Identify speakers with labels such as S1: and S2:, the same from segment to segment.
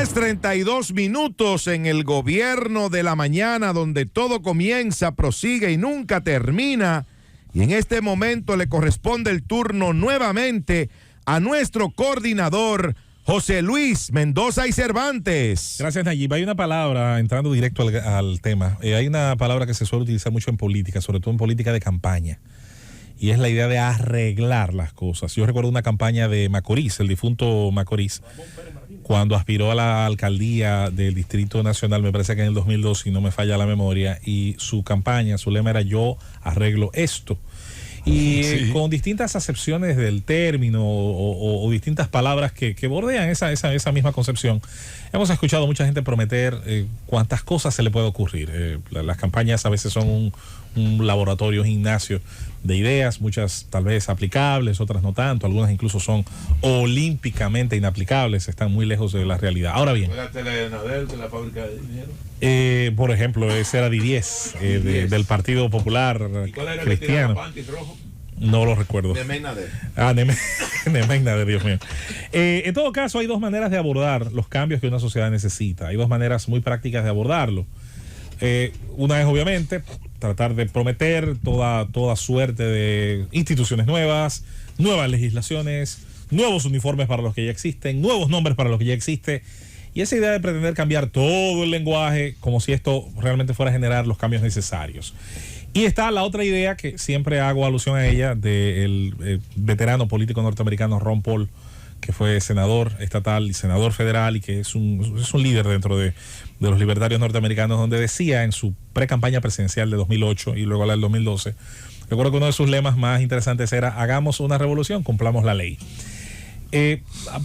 S1: 10:32 en el gobierno de la mañana, donde todo comienza, prosigue y nunca termina. Y en este momento le corresponde el turno nuevamente a nuestro coordinador, José Luis Mendoza y Cervantes.
S2: Gracias, Nayib. Hay una palabra, entrando directo al tema, hay una palabra que se suele utilizar mucho en política, sobre todo en política de campaña, y es la idea de arreglar las cosas. Yo recuerdo una campaña de Macorís, el difunto Macorís, cuando aspiró a la alcaldía del Distrito Nacional, me parece que en el 2002, si no me falla la memoria, y su campaña, su lema era "yo arreglo esto". Y sí, con distintas acepciones del término o distintas palabras que bordean esa misma concepción, hemos escuchado mucha gente prometer cuántas cosas se le puede ocurrir. Las campañas a veces son un laboratorio, un gimnasio de ideas, muchas tal vez aplicables, otras no tanto, algunas incluso son olímpicamente inaplicables, están muy lejos de la realidad. Ahora bien,
S3: ¿la Telenadel de la fábrica de dinero?
S2: Por ejemplo, ese era Didies, del Partido Popular Cristiano. No lo recuerdo.
S3: Nemeynader.
S2: Nemeynader, Dios mío. En todo caso, hay dos maneras de abordar los cambios que una sociedad necesita. Hay dos maneras muy prácticas de abordarlo. Una es, obviamente, tratar de prometer toda suerte de instituciones nuevas, nuevas legislaciones, nuevos uniformes para los que ya existen, nuevos nombres para los que ya existe. Y esa idea de pretender cambiar todo el lenguaje como si esto realmente fuera a generar los cambios necesarios. Y está la otra idea, que siempre hago alusión a ella, del veterano político norteamericano Ron Paul, que fue senador estatal y senador federal, y que es un líder dentro de los libertarios norteamericanos, donde decía en su pre-campaña presidencial de 2008 y luego la del 2012, recuerdo que uno de sus lemas más interesantes era: hagamos una revolución, cumplamos la ley.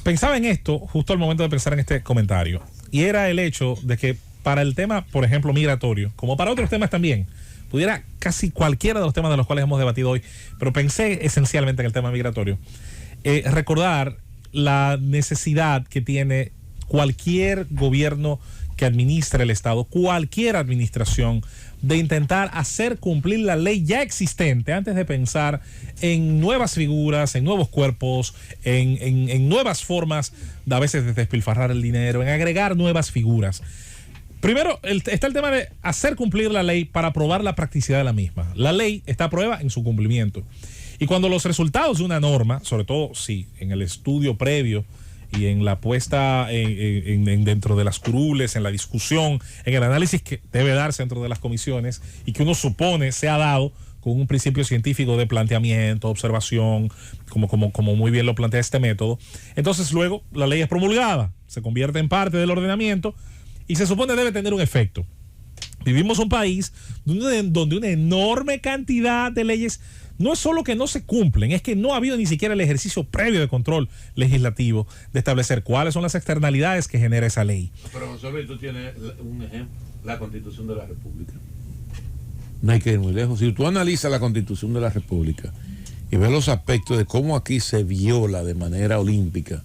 S2: Pensaba en esto justo al momento de pensar en este comentario, y era el hecho de que para el tema, por ejemplo, migratorio, como para otros temas también, pudiera casi cualquiera de los temas de los cuales hemos debatido hoy, pero pensé esencialmente en el tema migratorio, recordar la necesidad que tiene cualquier gobierno que administre el Estado, cualquier administración, de intentar hacer cumplir la ley ya existente antes de pensar en nuevas figuras, en nuevos cuerpos, en nuevas formas de a veces de despilfarrar el dinero, en agregar nuevas figuras. Primero está el tema de hacer cumplir la ley para probar la practicidad de la misma. La ley está a prueba en su cumplimiento. Y cuando los resultados de una norma, sobre todo si en el estudio previo y en la puesta dentro de las curules, en la discusión, en el análisis que debe darse dentro de las comisiones y que uno supone se ha dado con un principio científico de planteamiento, observación, como muy bien lo plantea este método, entonces luego la ley es promulgada, se convierte en parte del ordenamiento y se supone debe tener un efecto. Vivimos un país donde una enorme cantidad de leyes no es solo que no se cumplen, es que no ha habido ni siquiera el ejercicio previo de control legislativo de establecer cuáles son las externalidades que genera esa ley.
S3: Pero, José Luis, tú tienes un ejemplo, la Constitución de la República.
S4: No hay que ir muy lejos. Si tú analizas la Constitución de la República y ves los aspectos de cómo aquí se viola de manera olímpica,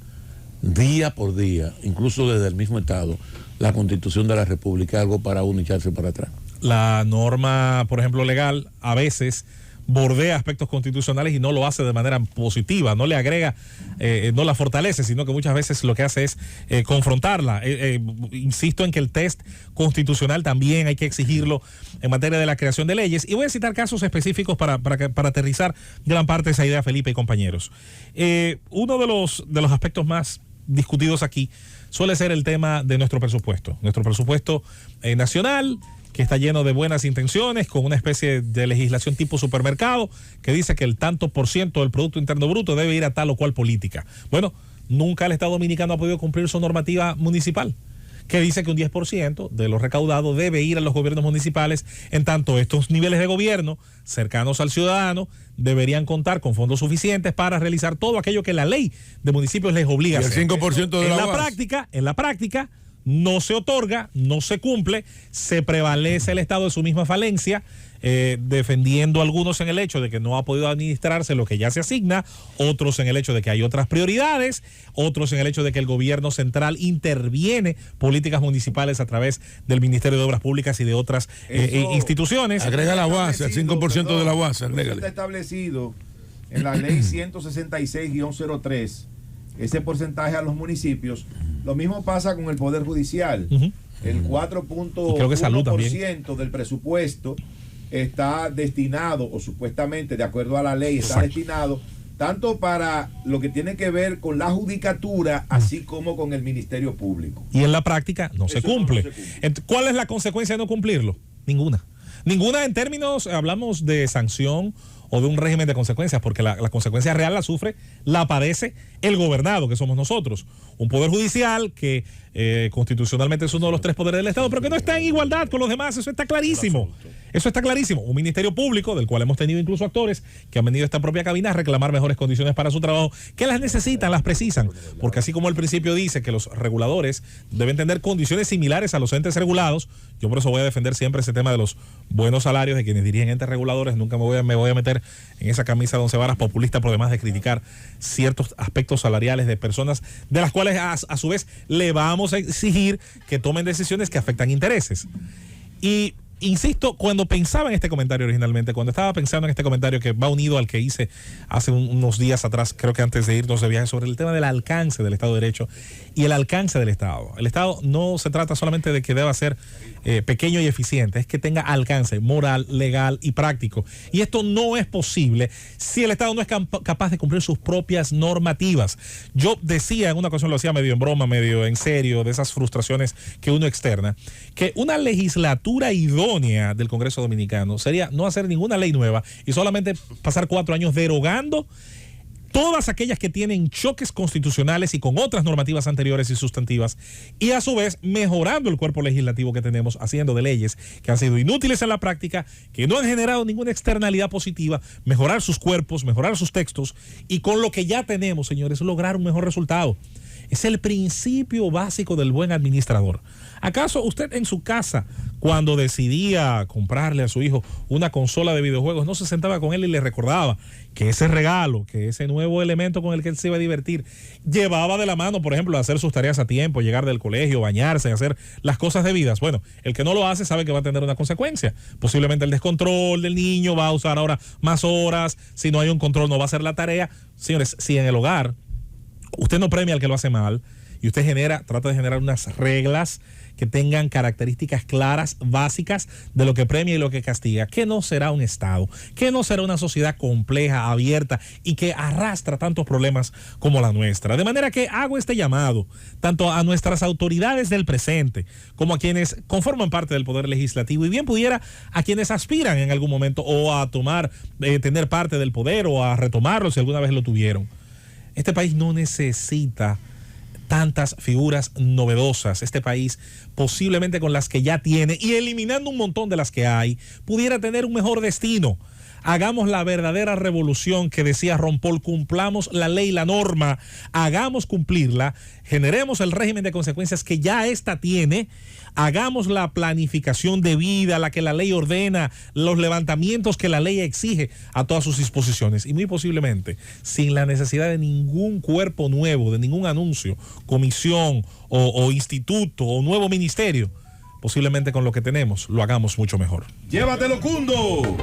S4: día por día, incluso desde el mismo Estado, la Constitución de la República, algo para uno echarse para atrás.
S2: La norma, por ejemplo, legal, a veces bordea aspectos constitucionales y no lo hace de manera positiva, no le agrega, no la fortalece, sino que muchas veces lo que hace es confrontarla. Insisto en que el test constitucional también hay que exigirlo en materia de la creación de leyes, y voy a citar casos específicos para aterrizar gran parte de esa idea, Felipe y compañeros. Uno de los aspectos más discutidos aquí suele ser el tema de nuestro presupuesto nacional, que está lleno de buenas intenciones, con una especie de legislación tipo supermercado que dice que el tanto por ciento del Producto Interno Bruto debe ir a tal o cual política. Bueno, nunca el Estado Dominicano ha podido cumplir su normativa municipal, que dice que un 10% de lo recaudado debe ir a los gobiernos municipales, en tanto estos niveles de gobierno cercanos al ciudadano deberían contar con fondos suficientes para realizar todo aquello que la ley de municipios les obliga a hacer.
S4: El 5% de
S2: en la práctica no se otorga, no se cumple, se prevalece el Estado de su misma falencia, defendiendo a algunos en el hecho de que no ha podido administrarse lo que ya se asigna, otros en el hecho de que hay otras prioridades, otros en el hecho de que el gobierno central interviene políticas municipales a través del Ministerio de Obras Públicas y de otras instituciones.
S4: Agrega la UASA, el 5% de la UASA, agrégale.
S1: Está establecido en la ley 166-03 ese porcentaje a los municipios. Lo mismo pasa con el Poder Judicial. El 4.1% del presupuesto está destinado, o supuestamente, de acuerdo a la ley, está destinado tanto para lo que tiene que ver con la judicatura, así como con el Ministerio Público.
S2: Y en la práctica no se cumple.
S1: No se cumple.
S2: ¿Cuál es la consecuencia de no cumplirlo? Ninguna. Ninguna en términos, hablamos de sanción o de un régimen de consecuencias, porque la consecuencia real la sufre, la padece el gobernado, que somos nosotros. Un poder judicial que constitucionalmente es uno de los 3 poderes del Estado, pero que no está en igualdad con los demás, eso está clarísimo. Eso está clarísimo. Un ministerio público, del cual hemos tenido incluso actores que han venido a esta propia cabina a reclamar mejores condiciones para su trabajo, que las necesitan, las precisan, porque así como el principio dice que los reguladores deben tener condiciones similares a los entes regulados, yo por eso voy a defender siempre ese tema de los buenos salarios de quienes dirigen entes reguladores. Nunca me voy a meter en esa camisa de 11 varas populista, por demás de criticar ciertos aspectos salariales de personas de las cuales a su vez le vamos a exigir que tomen decisiones que afectan intereses. Y insisto, cuando pensaba en este comentario originalmente, cuando estaba pensando en este comentario que va unido al que hice hace unos días atrás, creo que antes de irnos de viaje, sobre el tema del alcance del Estado de Derecho y el alcance del Estado. El Estado no se trata solamente de que deba ser pequeño y eficiente, es que tenga alcance moral, legal y práctico. Y esto no es posible si el Estado no es capaz de cumplir sus propias normativas. Yo decía, en una ocasión lo hacía medio en broma, medio en serio, de esas frustraciones que uno externa, que una legislatura idónea del Congreso Dominicano sería no hacer ninguna ley nueva y solamente pasar 4 años derogando todas aquellas que tienen choques constitucionales y con otras normativas anteriores y sustantivas, y a su vez mejorando el cuerpo legislativo que tenemos, haciendo de leyes que han sido inútiles en la práctica, que no han generado ninguna externalidad positiva, mejorar sus cuerpos, mejorar sus textos, y con lo que ya tenemos, señores, lograr un mejor resultado. Es el principio básico del buen administrador. ¿Acaso usted en su casa, cuando decidía comprarle a su hijo una consola de videojuegos, no se sentaba con él y le recordaba que ese regalo, que ese nuevo elemento con el que él se iba a divertir, llevaba de la mano, por ejemplo, hacer sus tareas a tiempo, llegar del colegio, bañarse, hacer las cosas debidas? Bueno, el que no lo hace sabe que va a tener una consecuencia. Posiblemente el descontrol del niño, va a usar ahora más horas, si no hay un control no va a hacer la tarea. Señores, si en el hogar usted no premia al que lo hace mal y usted trata de generar unas reglas que tengan características claras, básicas de lo que premia y lo que castiga, ¿qué no será un Estado? ¿Qué no será una sociedad compleja, abierta y que arrastra tantos problemas como la nuestra? De manera que hago este llamado tanto a nuestras autoridades del presente como a quienes conforman parte del Poder Legislativo, y bien pudiera a quienes aspiran en algún momento o a tener parte del poder o a retomarlo si alguna vez lo tuvieron. Este país no necesita tantas figuras novedosas. Este país, posiblemente con las que ya tiene y eliminando un montón de las que hay, pudiera tener un mejor destino. Hagamos la verdadera revolución que decía Ron Paul, cumplamos la ley, la norma, hagamos cumplirla, generemos el régimen de consecuencias que ya ésta tiene, hagamos la planificación debida, la que la ley ordena, los levantamientos que la ley exige a todas sus disposiciones, y muy posiblemente sin la necesidad de ningún cuerpo nuevo, de ningún anuncio, comisión o instituto o nuevo ministerio, posiblemente con lo que tenemos lo hagamos mucho mejor.
S1: ¡Llévatelo, Cundo!